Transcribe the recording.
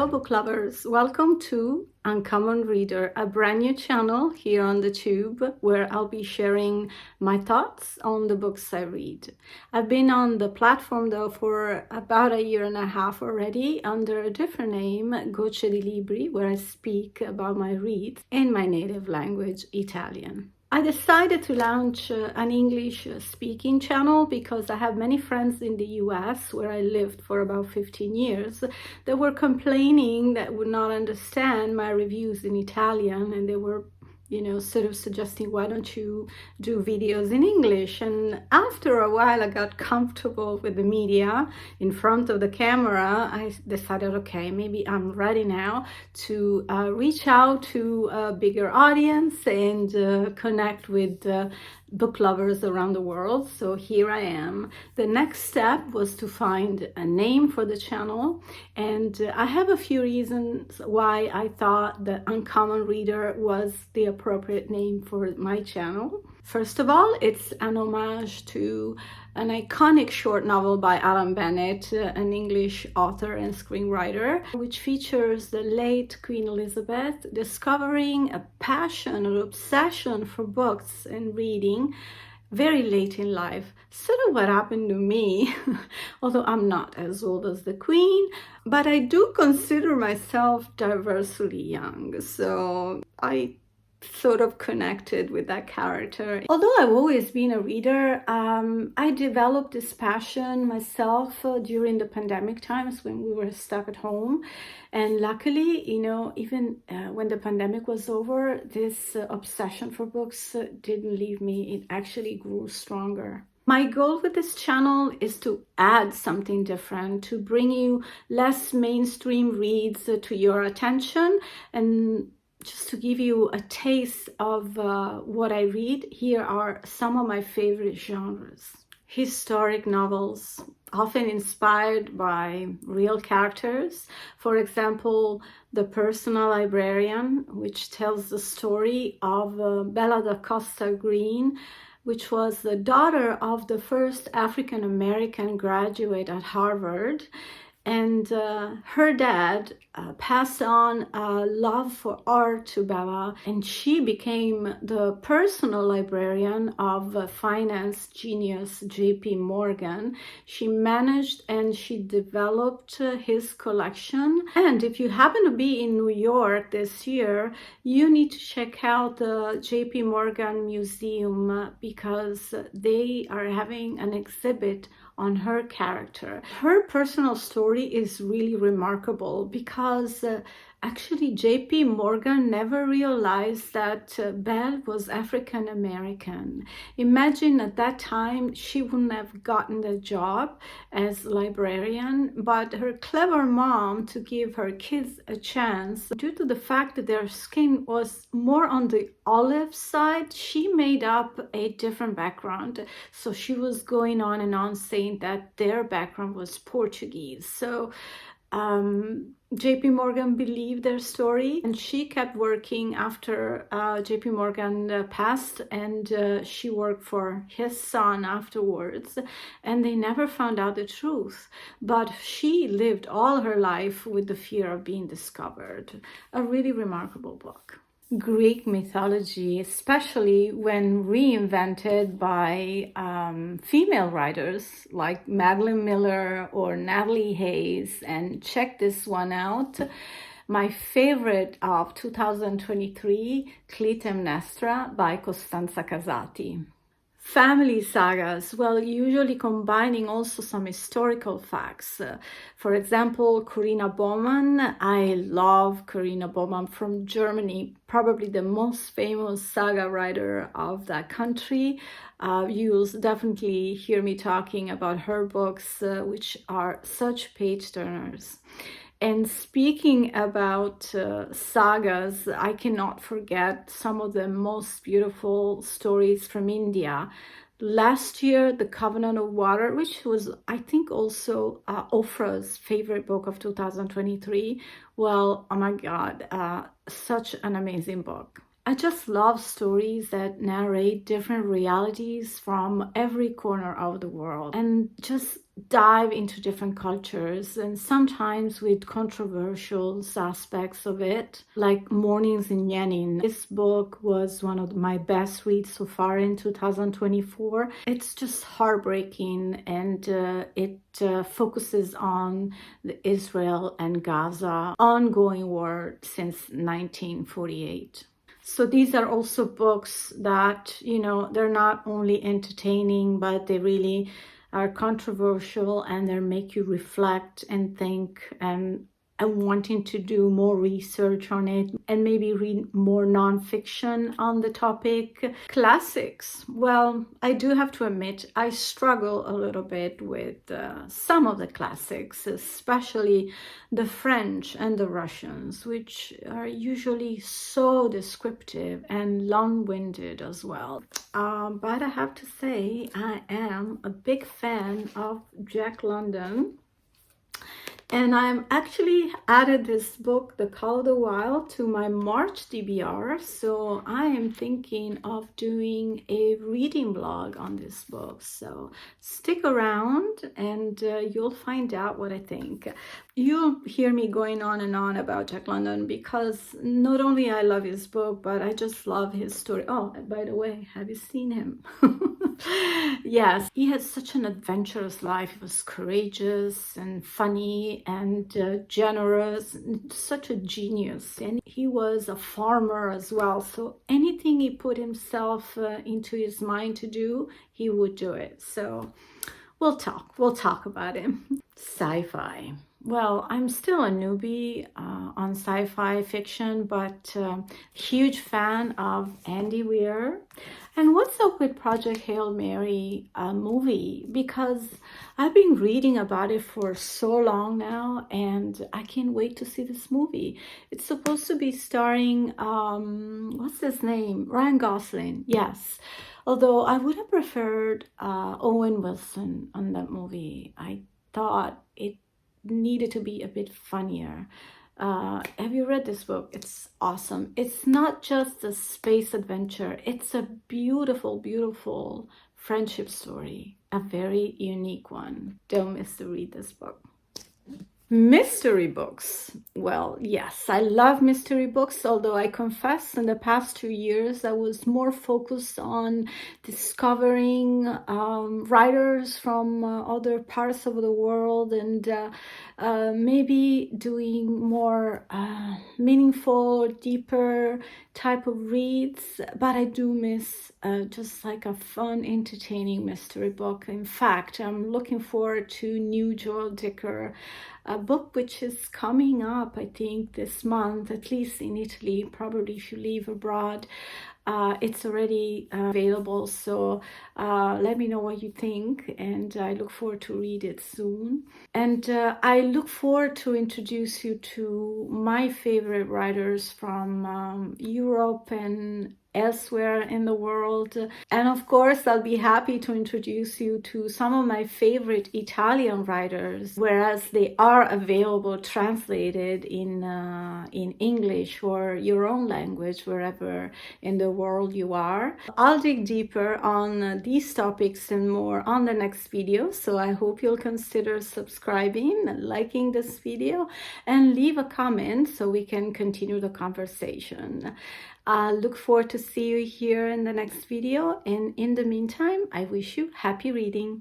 Hello book lovers, welcome to Uncommon Reader, a brand new channel here on the tube where I'll be sharing my thoughts on the books I read. I've been on the platform though for about a year and a half already under a different name, Gocce di Libri, where I speak about my reads in my native language, Italian. I decided to launch an English speaking channel because I have many friends in the US where I lived for about 15 years that were complaining that would not understand my reviews in Italian, and they were sort of suggesting, why don't you do videos in English? And after a while I got comfortable with the media in front of the camera. I decided, okay, maybe I'm ready now to reach out to a bigger audience and connect with book lovers around the world. So here I am. The next step was to find a name for the channel, and I have a few reasons why I thought that Uncommon Reader was the appropriate name for my channel. First of all, it's an homage to an iconic short novel by Alan Bennett, an English author and screenwriter, which features the late Queen Elizabeth discovering a passion or obsession for books and reading very late in life. Sort of what happened to me, although I'm not as old as the Queen, but I do consider myself diversely young, so I sort of connected with that character. Although I've always been a reader, I developed this passion myself during the pandemic times when we were stuck at home. And luckily, even when the pandemic was over, this obsession for books didn't leave me. It actually grew stronger. My goal with this channel is to add something different, to bring you less mainstream reads to your attention, and just to give you a taste of what I read. Here are some of my favorite genres. Historic novels, often inspired by real characters. For example, The Personal Librarian, which tells the story of Bella da Costa Green, which was the daughter of the first African-American graduate at Harvard. And her dad passed on a love for art to Bella, and she became the personal librarian of finance genius J.P. Morgan. She managed and she developed his collection. And if you happen to be in New York this year, you need to check out the J.P. Morgan Museum because they are having an exhibit on her character. Her personal story is really remarkable because actually J.P. Morgan never realized that Belle was African American. Imagine at that time she wouldn't have gotten the job as librarian, but her clever mom, to give her kids a chance, due to the fact that their skin was more on the olive side, she made up a different background. So she was going on and on saying that their background was Portuguese. So J.P. Morgan believed their story, and she kept working after J.P. Morgan passed, and she worked for his son afterwards, and they never found out the truth. But she lived all her life with the fear of being discovered. A really remarkable book. Greek mythology, especially when reinvented by female writers like Madeline Miller or Natalie Hayes. And check this one out. My favorite of 2023, Clytemnestra by Costanza Casati. Family sagas, well, usually combining also some historical facts. For example, Corinna Baumann. I love Corinna Baumann from Germany, probably the most famous saga writer of that country. You'll definitely hear me talking about her books, which are such page turners. And speaking about sagas, I cannot forget some of the most beautiful stories from India. Last year, The Covenant of Water, which was, I think, also Ofra's favorite book of 2023. Well, oh my God, such an amazing book. I just love stories that narrate different realities from every corner of the world and just dive into different cultures, and sometimes with controversial aspects of it, like Mornings in Yenin. This book was one of my best reads so far in 2024. It's just heartbreaking, and it focuses on the Israel and Gaza ongoing war since 1948. So these are also books that, they're not only entertaining, but they really are controversial, and they make you reflect and think, and wanting to do more research on it and maybe read more nonfiction on the topic. Classics. Well, I do have to admit, I struggle a little bit with some of the classics, especially the French and the Russians, which are usually so descriptive and long-winded as well. But I have to say, I am a big fan of Jack London. And I'm actually added this book, The Call of the Wild, to my March DBR. So I am thinking of doing a reading blog on this book. So stick around and you'll find out what I think. You'll hear me going on and on about Jack London because not only I love his book, but I just love his story. Oh, and by the way, have you seen him? Yes, he had such an adventurous life. He was courageous and funny and generous, and such a genius. And he was a farmer as well. So anything he put himself into his mind to do, he would do it. So we'll talk about him. Sci-fi. Well, I'm still a newbie on sci-fi fiction, but huge fan of Andy Weir. And what's up with Project Hail Mary movie? Because I've been reading about it for so long now, and I can't wait to see this movie. It's supposed to be starring, what's his name? Ryan Gosling, yes. Although I would have preferred Owen Wilson on that movie. I thought it needed to be a bit funnier. Have you read this book? It's awesome. It's not just a space adventure. It's a beautiful, beautiful friendship story. A very unique one. Don't miss to read this book. Mystery books. Well, yes, I love mystery books, although I confess in the past 2 years I was more focused on discovering writers from other parts of the world, and maybe doing more meaningful, deeper type of reads. But I do miss just like a fun, entertaining mystery book. In fact, I'm looking forward to new Joel Dicker, a book which is coming up, I think, this month, at least in Italy. Probably if you live abroad, it's already available. So let me know what you think, and I look forward to read it soon. And I look forward to introduce you to my favorite writers from Europe and elsewhere in the world. And of course, I'll be happy to introduce you to some of my favorite Italian writers, whereas they are available translated in English or your own language, wherever in the world you are. I'll dig deeper on these topics and more on the next video. So I hope you'll consider subscribing, liking this video, and leave a comment so we can continue the conversation. I look forward to see you here in the next video, and in the meantime, I wish you happy reading.